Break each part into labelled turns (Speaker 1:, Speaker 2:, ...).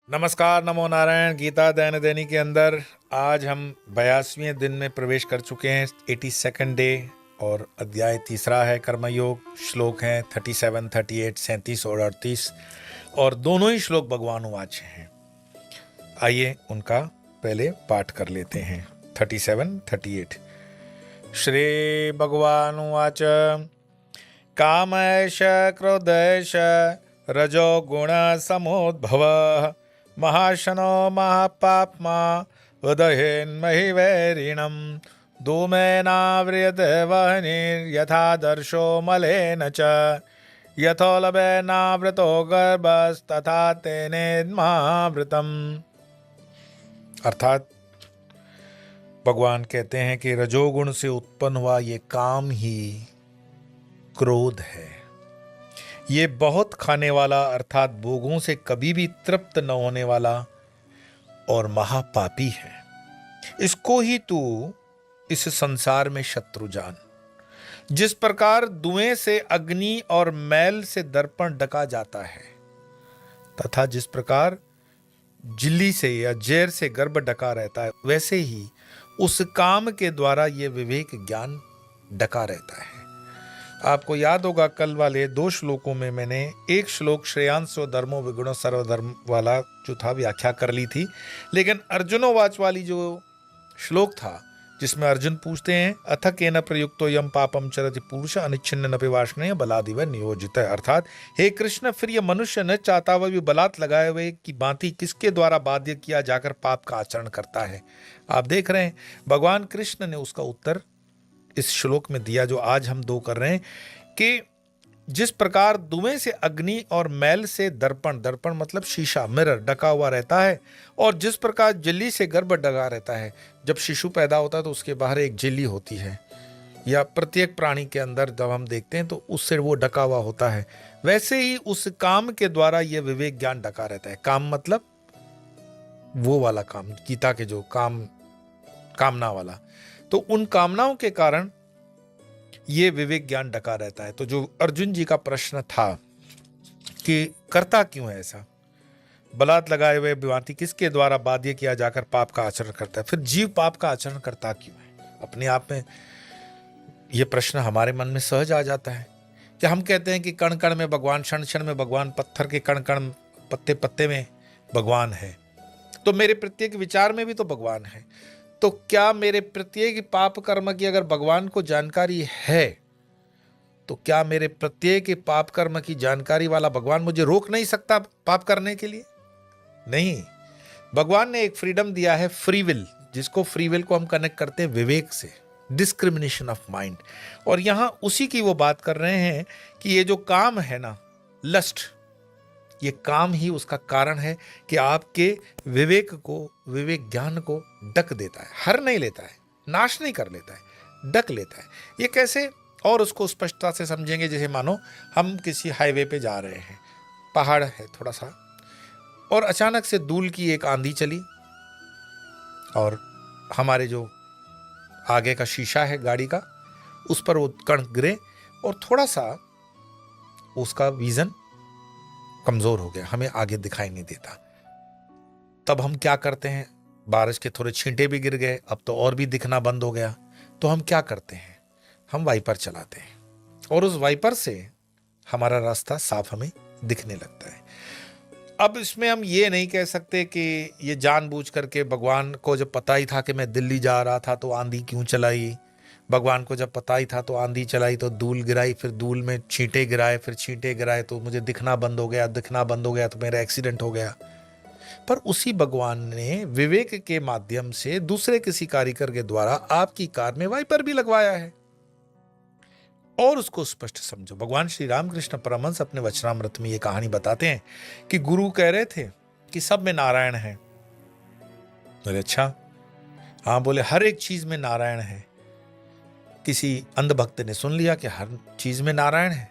Speaker 1: नमस्कार, नमो नारायण। गीता दैनिक दैनिक के अंदर आज हम 82वें दिन में प्रवेश कर चुके हैं, 82nd डे, और अध्याय तीसरा है कर्मयोग। श्लोक हैं 37, 38, 37 और 38, और दोनों ही श्लोक भगवान उवाच हैं। आइए उनका पहले पाठ कर लेते हैं। 37, 38। श्री भगवान उवाच कामैष क्रोधैष रजो गुण समोद्भवः महाशनो महापाप्मा उदहेन्महि वैरिणम् धूमेनाव्रियते वह्निर्यथा दर्शो मलेन च यथोलभेनावृतो गर्भस्तथा तेनेद्मावृतम्। अर्थात भगवान कहते हैं कि रजोगुण से उत्पन्न हुआ ये काम ही क्रोध है। ये बहुत खाने वाला अर्थात भोगों से कभी भी तृप्त न होने वाला और महापापी है। इसको ही तू इस संसार में शत्रु जान। जिस प्रकार धुएं से अग्नि और मैल से दर्पण ढका जाता है, तथा जिस प्रकार झिल्ली से या जहर से गर्भ ढका रहता है, वैसे ही उस काम के द्वारा ये विवेक ज्ञान ढका रहता है। आपको याद होगा कल वाले 2 श्लोकों में मैंने एक श्लोक श्रेयांसो धर्मो विगुणो सर्वधर्म वाला जो था व्याख्या कर ली थी, लेकिन अर्जुनोवाच वाली जो श्लोक था जिसमें अर्जुन पूछते हैं अथ केन प्रयुक्तो यम पापम चरति पुरुष अनिच्छिन्न नपि वाष्णेय बलादिव नियोजित, अर्थात हे कृष्ण, फिर यह मनुष्य न चाहता हुआ भी बलात् लगाए हुए की भांति किसके द्वारा बाध्य किया जाकर पाप का आचरण करता है। आप देख रहे हैं भगवान कृष्ण ने उसका उत्तर इस श्लोक में दिया जो आज हम 2 कर रहे हैं कि जिस प्रकार धुएं से अग्नि और मैल से दर्पण मतलब शीशा, मिरर ढका हुआ रहता है, और जिस प्रकार झिल्ली से गर्भ ढका रहता है। जब शिशु पैदा होता है तो उसके बाहर एक झिल्ली होती है, या प्रत्येक प्राणी के अंदर जब हम देखते हैं तो उससे वो ढका हुआ होता है। वैसे ही उस काम के द्वारा यह विवेक ज्ञान ढका रहता है। काम मतलब वो वाला काम, गीता के जो कामना वाला, तो उन कामनाओं के कारण ये विवेक ज्ञान ढका रहता है। तो जो अर्जुन जी का प्रश्न था कि करता क्यों है ऐसा, बलात् लगाए हुए भांति किसके द्वारा बाध्य किया जाकर पाप का आचरण करता है, फिर जीव पाप का आचरण करता क्यों है, अपने आप में ये प्रश्न हमारे मन में सहज आ जाता है कि हम कहते हैं कि कण कण में भगवान, क्षण क्षण में भगवान, पत्थर के कण कण, पत्ते पत्ते में भगवान है, तो मेरे प्रत्येक विचार में भी तो भगवान है। तो क्या मेरे प्रत्येक पाप कर्म की अगर भगवान को जानकारी है, तो क्या मेरे प्रत्येक पाप कर्म की जानकारी वाला भगवान मुझे रोक नहीं सकता पाप करने के लिए? नहीं। भगवान ने एक फ्रीडम दिया है, फ्री विल, जिसको फ्री विल को हम कनेक्ट करते हैं विवेक से, डिस्क्रिमिनेशन ऑफ माइंड। और यहां उसी की वो बात कर रहे हैं कि ये जो काम है ना, लस्ट, ये काम ही उसका कारण है कि आपके विवेक को, विवेक ज्ञान को ढक देता है। हर नहीं लेता है, नाश नहीं कर लेता है, ढक लेता है। ये कैसे? और उसको स्पष्टता से समझेंगे जैसे मानो हम किसी हाईवे पे जा रहे हैं, पहाड़ है थोड़ा सा, और अचानक से धूल की एक आंधी चली और हमारे जो आगे का शीशा है गाड़ी का, उस पर वो कण गिरे और थोड़ा सा उसका विजन कमजोर हो गया, हमें आगे दिखाई नहीं देता। तब हम क्या करते हैं? बारिश के थोड़े छींटे भी गिर गए, अब तो और भी दिखना बंद हो गया, तो हम क्या करते हैं? हम वाइपर चलाते हैं, और उस वाइपर से हमारा रास्ता साफ हमें दिखने लगता है। अब इसमें हम ये नहीं कह सकते कि ये जानबूझ करके भगवान को जब पता ही था कि मैं दिल्ली जा रहा था तो आंधी क्यों चलाई, भगवान को जब पता ही था तो आंधी चलाई, तो धूल गिराई, फिर धूल में छींटे गिराए, फिर छींटे गिराए तो मुझे दिखना बंद हो गया, दिखना बंद हो गया तो मेरा एक्सीडेंट हो गया। पर उसी भगवान ने विवेक के माध्यम से दूसरे किसी कारीगर के द्वारा आपकी कार में वाइपर भी लगवाया है। और उसको स्पष्ट समझो। भगवान श्री रामकृष्ण परमहंस अपने वचनामृत में ये कहानी बताते हैं कि गुरु कह रहे थे कि सब में नारायण है। बोले अच्छा, हाँ। बोले हर एक चीज में नारायण है। किसी अंधभक्त ने सुन लिया कि हर चीज में नारायण है,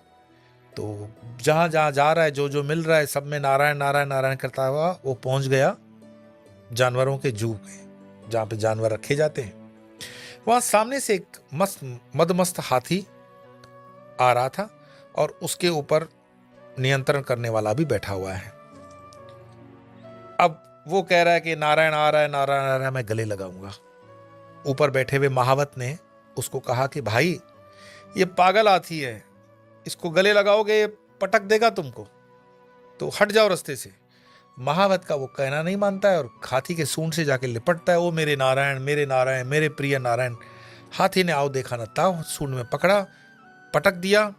Speaker 1: तो जहां जहां जा रहा है, जो जो मिल रहा है, सब में नारायण नारायण नारायण करता हुआ वो पहुंच गया जानवरों के जू में, जहां पे जानवर रखे जाते हैं। वहां सामने से एक मदमस्त हाथी आ रहा था और उसके ऊपर नियंत्रण करने वाला भी बैठा हुआ है। अब वो कह रहा है कि नारायण आ रहा है, नारायण आ रहा है, मैं गले लगाऊंगा। ऊपर बैठे हुए महावत ने उसको कहा कि भाई ये पागल हाथी है, इसको गले लगाओगे ये पटक देगा तुमको, तो हट जाओ रास्ते से। महावत का वो कहना नहीं मानता है और हाथी के सूंड से जाके लिपटता है। ओ मेरे नारायण, मेरे नारायण, मेरे प्रिय नारायण। हाथी ने आओ देखा न ताओ, सूंड में पकड़ा, पटक दिया।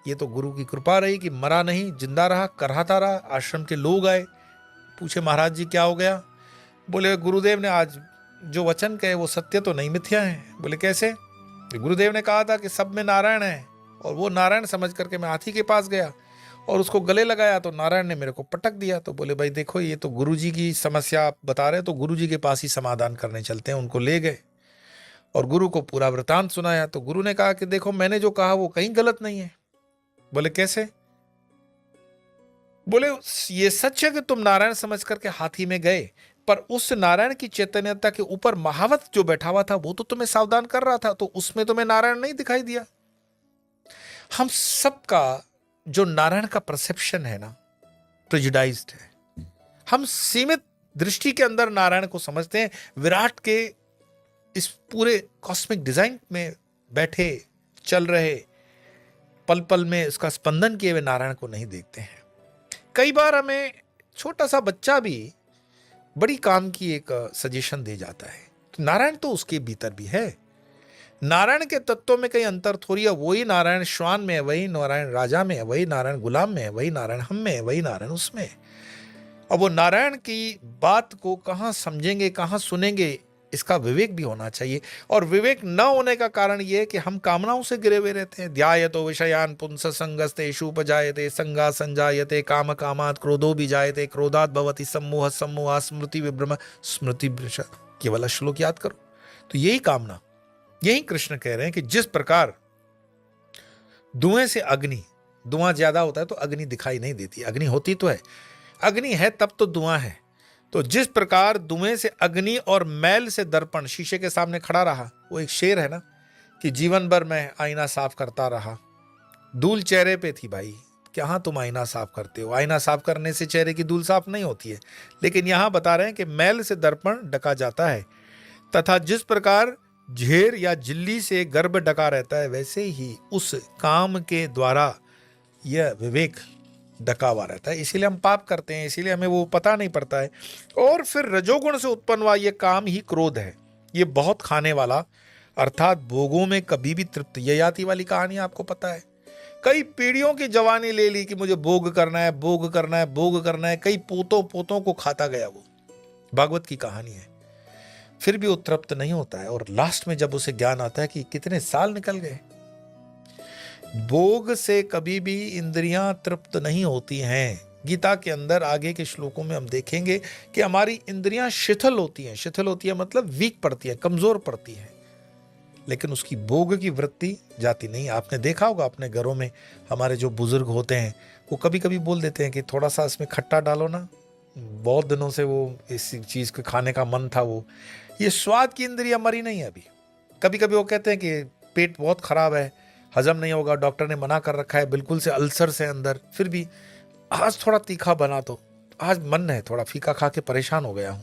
Speaker 1: ये तो गुरु की कृपा रही कि मरा नहीं, जिंदा रहा, कराहता रहा। आश्रम के लोग आए, पूछे महाराज जी क्या हो गया? बोले गुरुदेव ने आज जो वचन कहे वो सत्य तो नहीं, मिथ्या है। बोले कैसे? गुरुदेव ने कहा था कि सब में नारायण है, और वो नारायण समझ करके मैं हाथी के पास गया और उसको गले लगाया तो नारायण ने मेरे को पटक दिया। तो बोले भाई देखो, ये तो गुरुजी की समस्या आप बता रहे, तो गुरुजी के पास ही समाधान करने चलते हैं। उनको ले गए और गुरु को पूरा वृतांत सुनाया। तो गुरु ने कहा कि देखो, मैंने जो कहा वो कहीं गलत नहीं है। बोले कैसे? बोले ये सच है कि तुम नारायण समझ करके हाथी में गए, पर उस नारायण की चैतन्यता के ऊपर महावत जो बैठा हुआ था वो तो तुम्हें सावधान कर रहा था, तो उसमें तुम्हें नारायण नहीं दिखाई दिया। हम सबका जो नारायण का परसेप्शन है ना, प्रेजुडाइज्ड है। हम सीमित दृष्टि के अंदर नारायण को समझते हैं। विराट के इस पूरे कॉस्मिक डिजाइन में बैठे चल रहे पल पल में इसका स्पंदन किए हुए नारायण को नहीं देखते हैं। कई बार हमें छोटा सा बच्चा भी बड़ी काम की एक सजेशन दे जाता है, तो नारायण तो उसके भीतर भी है। नारायण के तत्वों में कहीं अंतर थोड़ी है। वही नारायण श्वान में है, वही नारायण राजा में है, वही नारायण गुलाम में है, वही नारायण हम में है, वही नारायण उसमें है। और वो नारायण की बात को कहाँ समझेंगे, कहाँ सुनेंगे, इसका विवेक भी होना चाहिए। और विवेक न होने का कारण ये है कि हम कामनाओं से गिरे हुए रहते हैं। ध्यायतो विषयान पुंस संगस्तेषु उपजायते संगा संजायते काम कामात् क्रोधो बीजायते क्रोधात् भवति सम्मोह सम्मोहात् स्मृति विभ्रम स्मृति भ्रंश। केवल श्लोक याद करो। तो यही कामना, यही कृष्ण कह रहे हैं कि जिस प्रकार धुएं से अग्नि, धुआं ज्यादा होता है तो अग्नि दिखाई नहीं देती, अग्नि होती तो है, अग्नि है तब तो धुआं है। तो जिस प्रकार धुएं से अग्नि और मैल से दर्पण शीशे के सामने खड़ा रहा, वो एक शेर है ना कि जीवन भर मैं आईना साफ करता रहा, धूल चेहरे पे थी भाई, कहाँ तुम आईना साफ करते हो? आईना साफ करने से चेहरे की धूल साफ नहीं होती है। लेकिन यहां बता रहे हैं कि मैल से दर्पण ढका जाता है, तथा जिस प्रकार झेर या झिल्ली से गर्भ ढका रहता है, वैसे ही उस काम के द्वारा यह विवेक ढका हुआ रहता है। इसीलिए हम पाप करते हैं, इसीलिए हमें वो पता नहीं पड़ता है। और फिर रजोगुण से उत्पन्न हुआ ये काम ही क्रोध है। ये बहुत खाने वाला, अर्थात भोगों में कभी भी तृप्त, ययाति वाली कहानी आपको पता है। कई पीढ़ियों की जवानी ले ली कि मुझे भोग करना है, भोग करना है, भोग करना है। कई पोतों पोतों को खाता गया। वो भागवत की कहानी है। फिर भी वो तृप्त नहीं होता है, और लास्ट में जब उसे ज्ञान आता है कि कितने साल निकल गए। भोग से कभी भी इंद्रियां तृप्त नहीं होती हैं। गीता के अंदर आगे के श्लोकों में हम देखेंगे कि हमारी इंद्रियां शिथिल होती हैं। शिथिल होती है मतलब वीक पड़ती है, कमजोर पड़ती है, लेकिन उसकी भोग की वृत्ति जाती नहीं। आपने देखा होगा अपने घरों में हमारे जो बुजुर्ग होते हैं, वो कभी कभी बोल देते हैं कि थोड़ा सा इसमें खट्टा डालो ना, बहुत दिनों से वो इस चीज को खाने का मन था। वो ये स्वाद की इंद्रिया मरी नहीं है अभी। कभी कभी वो कहते हैं कि पेट बहुत खराब है, हजम नहीं होगा, डॉक्टर ने मना कर रखा है, बिल्कुल से अल्सर से अंदर, फिर भी आज थोड़ा तीखा बना दो, आज मन है थोड़ा फीका खा के परेशान हो गया हूं।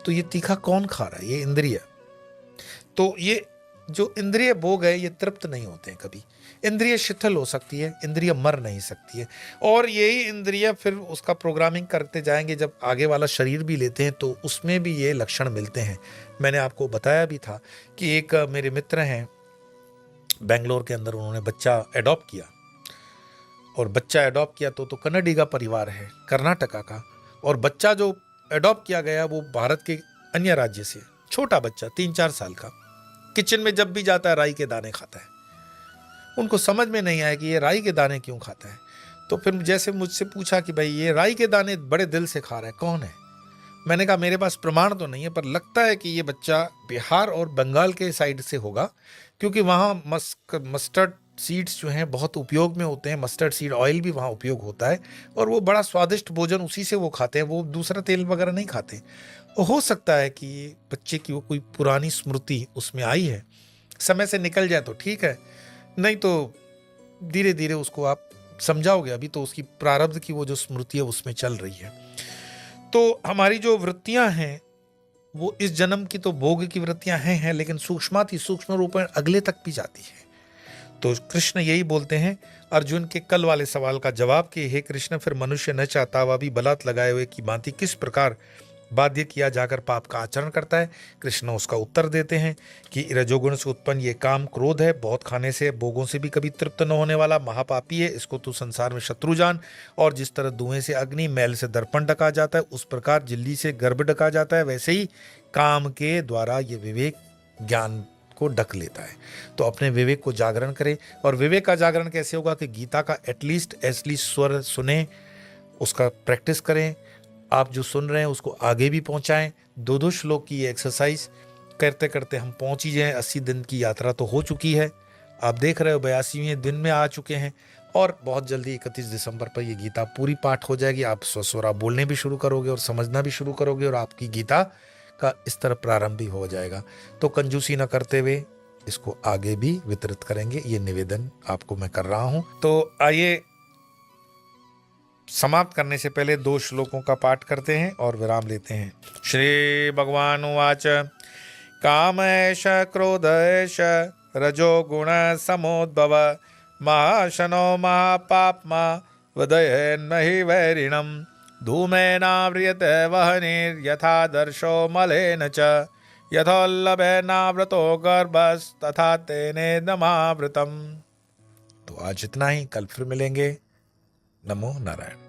Speaker 1: तो ये तीखा कौन खा रहा है? ये इंद्रिय। तो ये जो इंद्रिय भोग है ये तृप्त नहीं होते हैं कभी। इंद्रिय शिथिल हो सकती है, इंद्रिय मर नहीं सकती है। और यही इंद्रिय फिर उसका प्रोग्रामिंग करते जाएंगे, जब आगे वाला शरीर भी लेते हैं तो उसमें भी ये लक्षण मिलते हैं। मैंने आपको बताया भी था कि एक मेरे मित्र हैं बेंगलोर के अंदर, उन्होंने बच्चा एडॉप्ट किया, और बच्चा एडॉप्ट किया तो कन्नडी का परिवार है, कर्नाटका का। और बच्चा जो एडॉप्ट किया गया वो भारत के अन्य राज्य से, छोटा बच्चा 3-4 साल का, किचन में जब भी जाता है राई के दाने खाता है। उनको समझ में नहीं आया कि ये राई के दाने क्यों खाता है। तो फिर जैसे मुझसे पूछा कि भाई ये राई के दाने बड़े दिल से खा रहा है, कौन है? मैंने कहा मेरे पास प्रमाण तो नहीं है, पर लगता है कि ये बच्चा बिहार और बंगाल के साइड से होगा, क्योंकि वहाँ मस्टर्ड सीड्स जो हैं बहुत उपयोग में होते हैं। मस्टर्ड सीड ऑयल भी वहाँ उपयोग होता है, और वो बड़ा स्वादिष्ट भोजन उसी से वो खाते हैं, वो दूसरा तेल वगैरह नहीं खाते। और हो सकता है कि बच्चे की वो कोई पुरानी स्मृति उसमें आई है, समय से निकल जाए तो ठीक है, नहीं तो धीरे धीरे उसको आप समझाओगे। अभी तो उसकी प्रारब्ध की वो जो स्मृति है उसमें चल रही है। तो हमारी जो वृत्तियां हैं वो इस जन्म की तो भोग की वृत्तियां हैं लेकिन सूक्ष्माति सूक्ष्म रूप में अगले तक भी जाती है। तो कृष्ण यही बोलते हैं अर्जुन के कल वाले सवाल का जवाब कि हे कृष्ण, फिर मनुष्य न चाहता हुआ भी बलात् लगाए हुए की भांति किस प्रकार बाध्य किया जाकर पाप का आचरण करता है। कृष्ण उसका उत्तर देते हैं कि रजोगुण से उत्पन्न ये काम क्रोध है, बहुत खाने से भोगों से भी कभी तृप्त न होने वाला महापापी है, इसको तू संसार में शत्रु जान। और जिस तरह धुएं से अग्नि, मैल से दर्पण ढका जाता है, उस प्रकार झिल्ली से गर्भ ढका जाता है, वैसे ही काम के द्वारा ये विवेक ज्ञान को ढक लेता है। तो अपने विवेक को जागरण करें। और विवेक का जागरण कैसे होगा कि गीता का एटलीस्ट स्वर सुने, उसका प्रैक्टिस करें। आप जो सुन रहे हैं उसको आगे भी पहुंचाएं। 2-2 श्लोक की ये एक्सरसाइज करते करते हम पहुंच ही जाएं। 80 दिन की यात्रा तो हो चुकी है, आप देख रहे हो 82वें दिन में आ चुके हैं और बहुत जल्दी 31 दिसंबर पर ये गीता पूरी पाठ हो जाएगी। आप स्वस्वरा बोलने भी शुरू करोगे और समझना भी शुरू करोगे और आपकी गीता का इस तरह प्रारंभ भी हो जाएगा। तो कंजूसी न करते हुए इसको आगे भी वितरित करेंगे, ये निवेदन आपको मैं कर रहा हूं। तो आइए समाप्त करने से पहले 2 श्लोकों का पाठ करते हैं और विराम लेते हैं। श्री भगवान उवाच कामैष क्रोधैष रजो गुण समोद्भव महाशनो महापाप्मा वदयेन्न हि वैरिणम् धूमेनाव्रियते वह्निर्यथा दर्शो मलेन च यथोल्लभेनावृतो गर्भस्तथा तेनेदमावृतम्। तो आज इतना ही, कल फिर मिलेंगे। नमो नारायण।